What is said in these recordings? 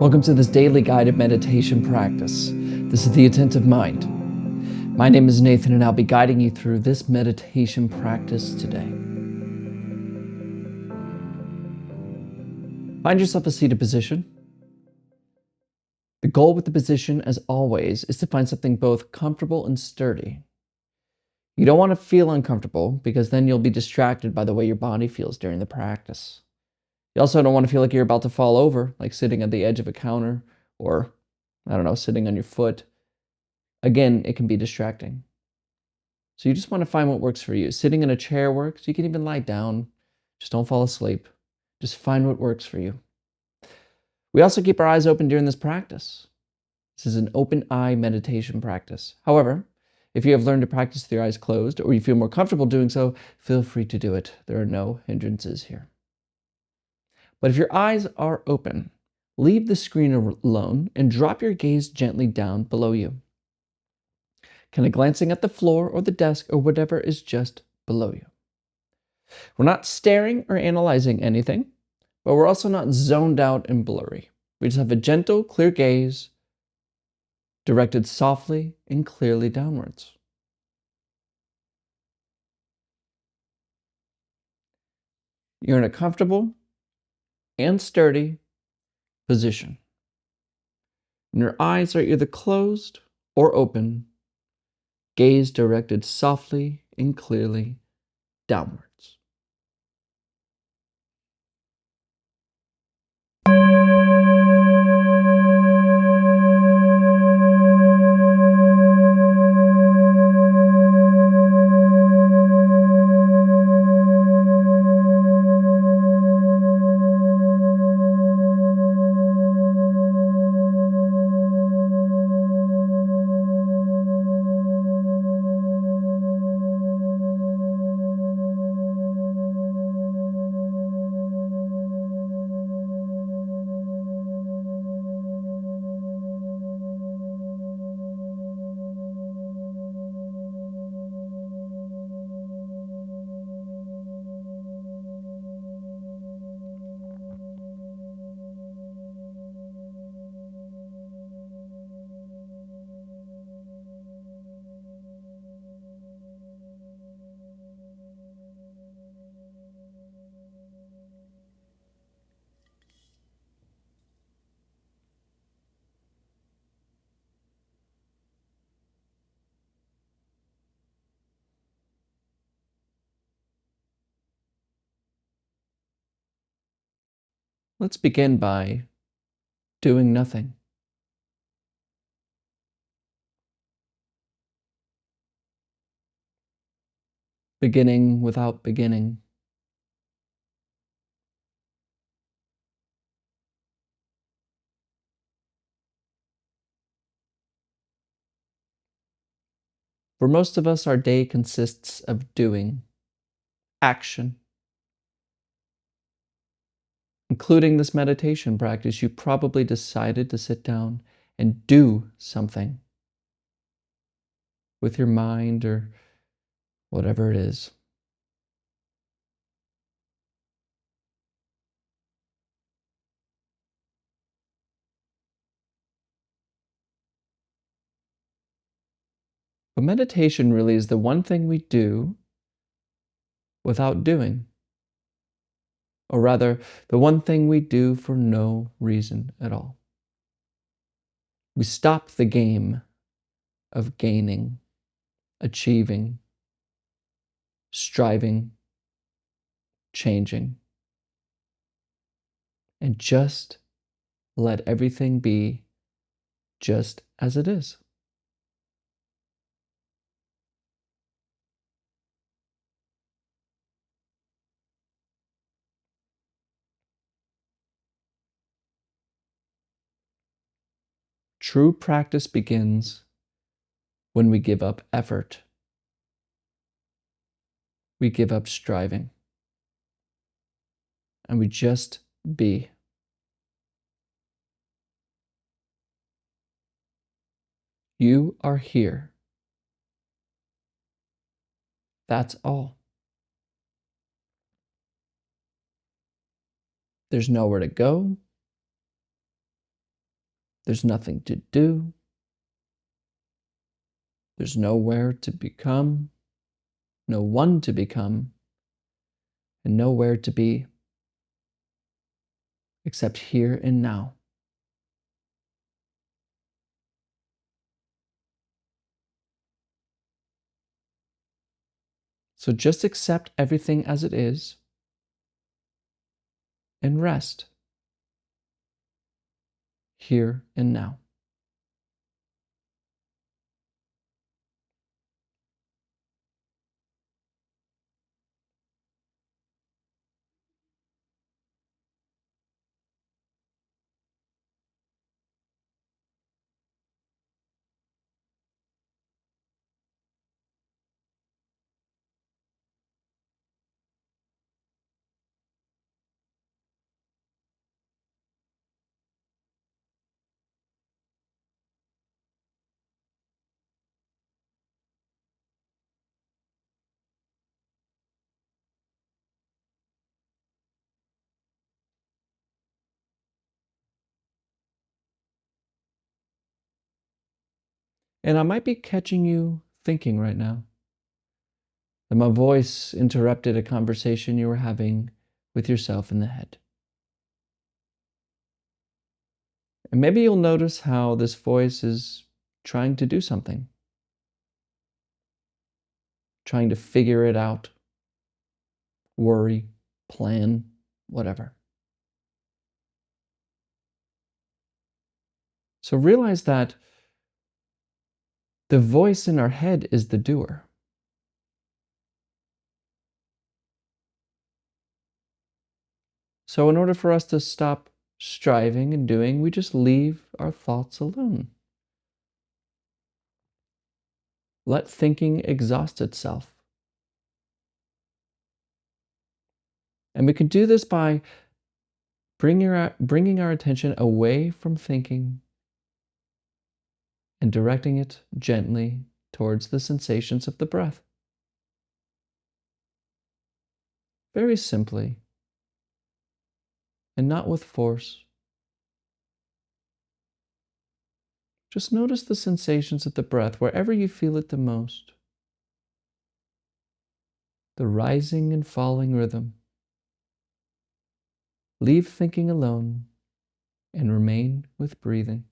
Welcome to this daily guided meditation practice. This is the Attentive Mind. My name is Nathan, and I'll be guiding you through this meditation practice today. Find yourself a seated position. The goal with the position, as always, is to find something both comfortable and sturdy. You don't want to feel uncomfortable because then you'll be distracted by the way your body feels during the practice. You also don't want to feel like you're about to fall over, like sitting at the edge of a counter or, sitting on your foot. Again, it can be distracting. So you just want to find what works for you. Sitting in a chair works. You can even lie down. Just don't fall asleep. Just find what works for you. We also keep our eyes open during this practice. This is an open eye meditation practice. However, if you have learned to practice with your eyes closed or you feel more comfortable doing so, feel free to do it. There are no hindrances here. But if your eyes are open, leave the screen alone and drop your gaze gently down below you, kind of glancing at the floor or the desk or whatever is just below you. We're not staring or analyzing anything, but we're also not zoned out and blurry. We just have a gentle, clear gaze directed softly and clearly downwards. You're in a comfortable and sturdy position. And your eyes are either closed or open, gaze directed softly and clearly downwards. Let's begin by doing nothing. Beginning without beginning. For most of us, our day consists of doing, action. Including this meditation practice, you probably decided to sit down and do something with your mind or whatever it is. But meditation really is the one thing we do without doing. Or rather, the one thing we do for no reason at all. We stop the game of gaining, achieving, striving, changing, and just let everything be just as it is. True practice begins when we give up effort. We give up striving. And we just be. You are here. That's all. There's nowhere to go. There's nothing to do. There's nowhere to become, no one to become, and nowhere to be, except here and now. So just accept everything as it is and rest here and now. And I might be catching you thinking right now that my voice interrupted a conversation you were having with yourself in the head. And maybe you'll notice how this voice is trying to do something, trying to figure it out, worry, plan, whatever. So realize that the voice in our head is the doer. So in order for us to stop striving and doing, we just leave our thoughts alone. Let thinking exhaust itself. And we can do this by bringing our attention away from thinking and directing it gently towards the sensations of the breath. Very simply, and not with force. Just notice the sensations of the breath wherever you feel it the most. The rising and falling rhythm. Leave thinking alone and remain with breathing.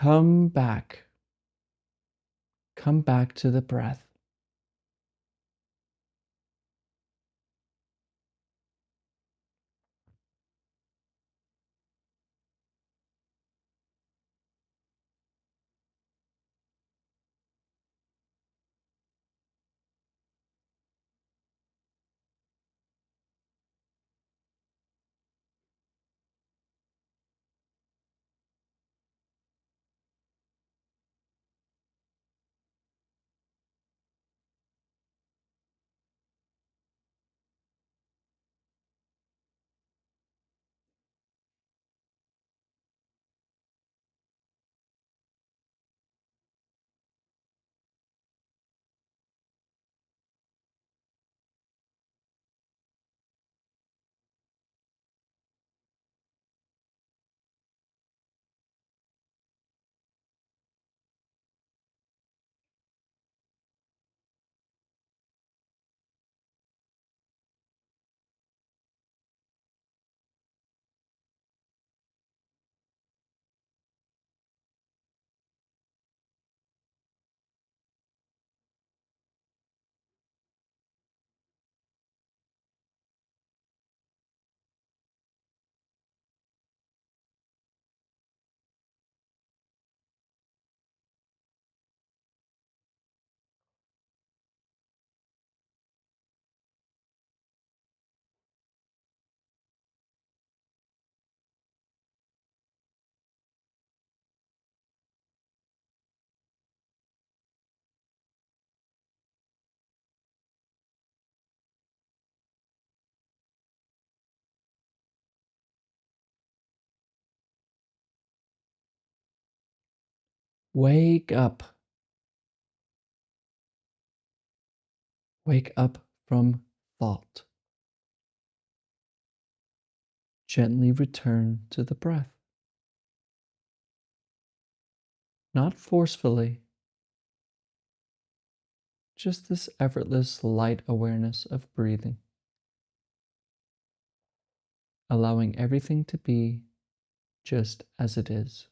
Come back. Come back to the breath. Wake up. Wake up from thought. Gently return to the breath. Not forcefully, just this effortless, light awareness of breathing, allowing everything to be just as it is.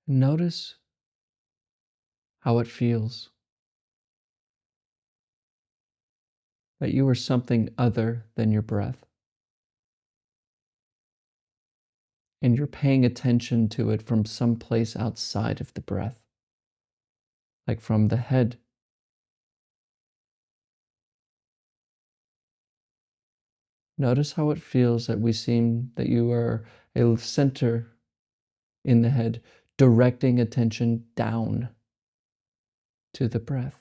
Notice how it feels that you are something other than your breath, and you're paying attention to it from some place outside of the breath, like from the head. Notice how it feels that we seem that you are a center in the head, directing attention down to the breath,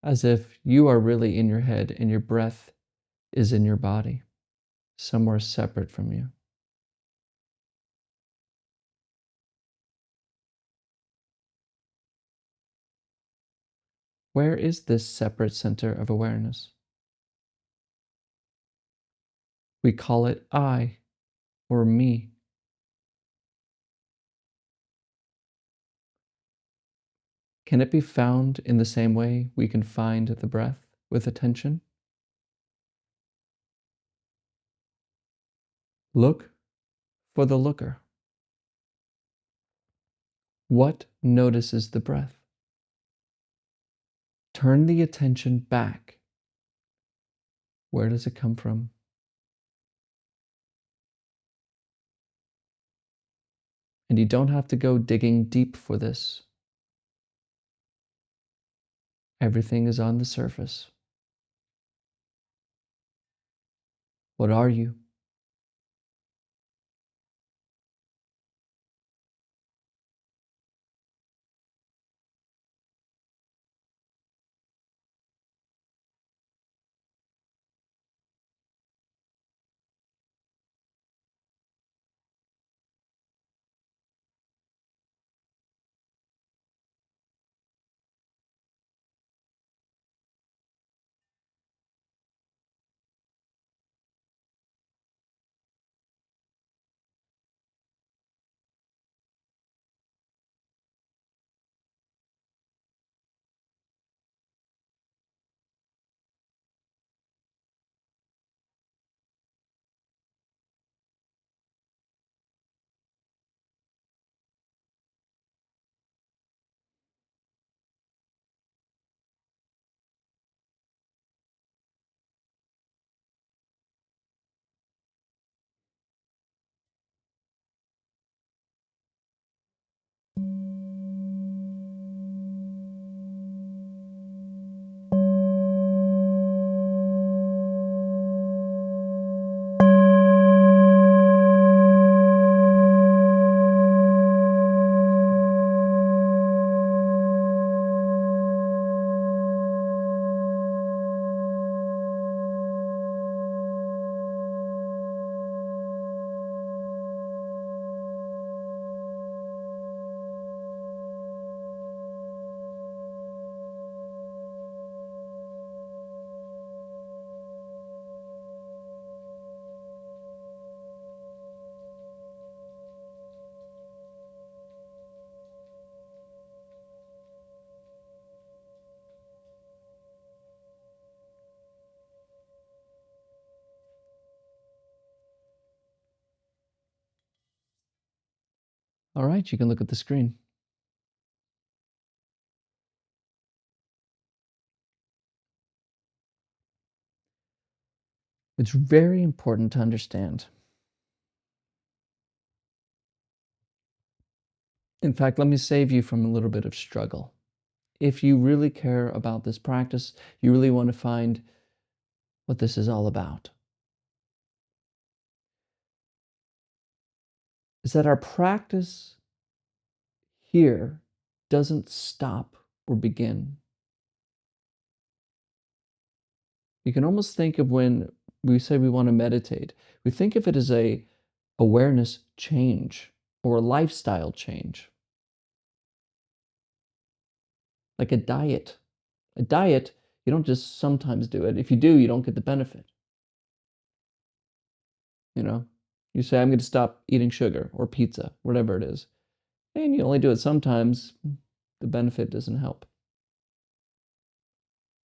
as if you are really in your head and your breath is in your body, somewhere separate from you. Where is this separate center of awareness? We call it I or me. Can it be found in the same way we can find the breath with attention? Look for the looker. What notices the breath? Turn the attention back. Where does it come from? And you don't have to go digging deep for this. Everything is on the surface. What are you? All right, you can look at the screen. It's very important to understand. In fact, let me save you from a little bit of struggle. If you really care about this practice, you really want to find what this is all about, is that our practice here doesn't stop or begin. You can almost think of when we say we want to meditate, we think of it as a awareness change or a lifestyle change, like a diet. A diet, you don't just sometimes do it. If you do, you don't get the benefit. You know, you say, I'm going to stop eating sugar or pizza, whatever it is, and you only do it sometimes, the benefit doesn't help.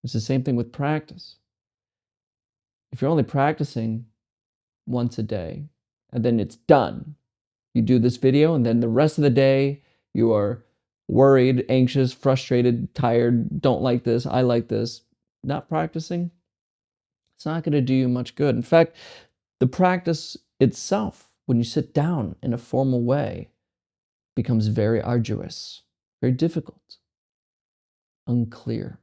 It's the same thing with practice. If you're only practicing once a day and then it's done, you do this video and then the rest of the day you are worried, anxious, frustrated, tired, don't like this, I like this, not practicing, it's not going to do you much good. In fact, the practice itself, when you sit down in a formal way, becomes very arduous, very difficult, unclear.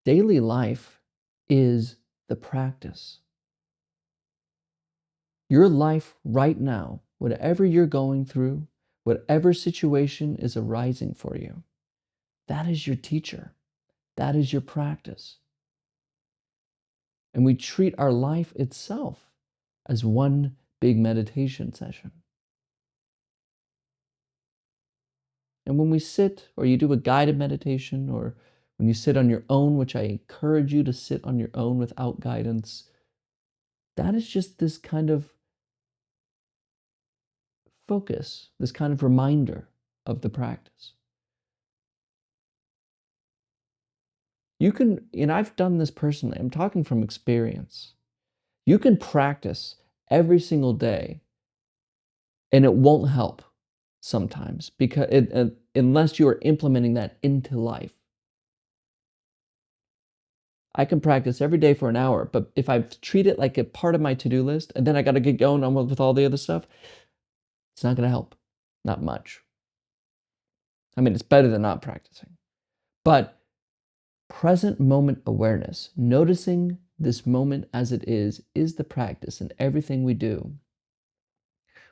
Daily life is the practice. Your life right now, whatever you're going through, whatever situation is arising for you, that is your teacher. That is your practice. And we treat our life itself as one big meditation session. And when we sit, or you do a guided meditation, or when you sit on your own, which I encourage you to sit on your own without guidance, that is just this kind of focus, this kind of reminder of the practice. You can, and I've done this personally, I'm talking from experience. You can practice every single day and it won't help sometimes because unless you are implementing that into life. I can practice every day for an hour, but if I treat it like a part of my to-do list and then I got to get going on with all the other stuff, it's not going to help. Not much. I mean, it's better than not practicing. But present moment awareness, noticing this moment as it is the practice in everything we do.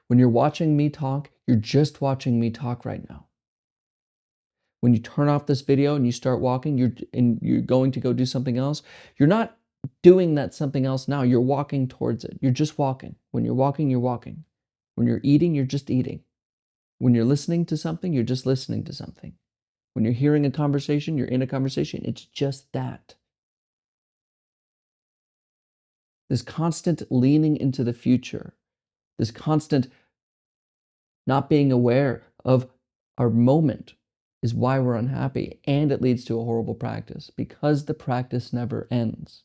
When you're watching me talk, you're just watching me talk right now. When you turn off this video and you start walking, you're going to go do something else, you're not doing that something else now. You're walking towards it. You're just walking. When you're walking, you're walking. When you're eating, you're just eating. When you're listening to something, you're just listening to something. When you're hearing a conversation, you're in a conversation. It's just that. This constant leaning into the future, this constant not being aware of our moment is why we're unhappy, and it leads to a horrible practice because the practice never ends.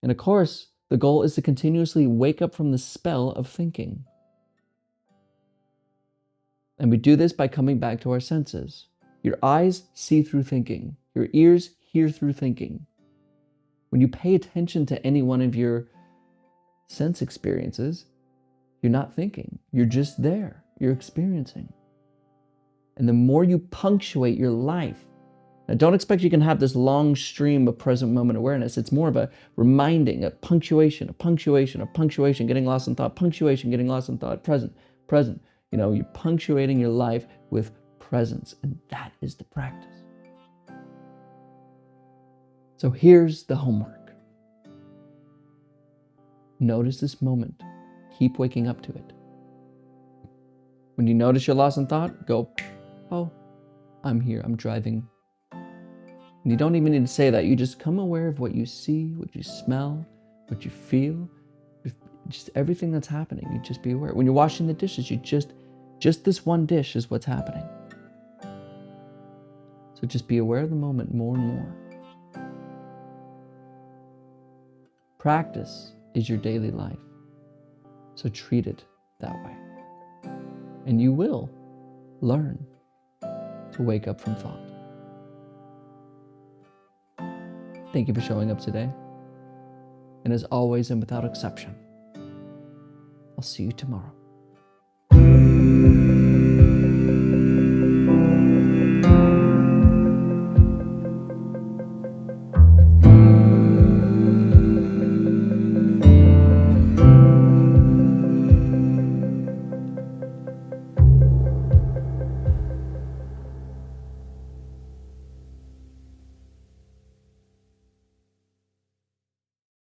And of course, the goal is to continuously wake up from the spell of thinking. And we do this by coming back to our senses. Your eyes see through thinking. Your ears hear through thinking. When you pay attention to any one of your sense experiences, you're not thinking. You're just there. You're experiencing. And the more you punctuate your life, now don't expect you can have this long stream of present moment awareness. It's more of a reminding, a punctuation, getting lost in thought, punctuation, getting lost in thought, present, present. You know, you're punctuating your life with presence, and that is the practice. So here's the homework. Notice this moment. Keep waking up to it. When you notice you're lost in thought, go, oh, I'm here, I'm driving. And you don't even need to say that. You just come aware of what you see, what you smell, what you feel, just everything that's happening. You just be aware. When you're washing the dishes, you just this one dish is what's happening. So just be aware of the moment more and more. Practice is your daily life, so treat it that way. And you will learn to wake up from thought. Thank you for showing up today. And as always and without exception, I'll see you tomorrow.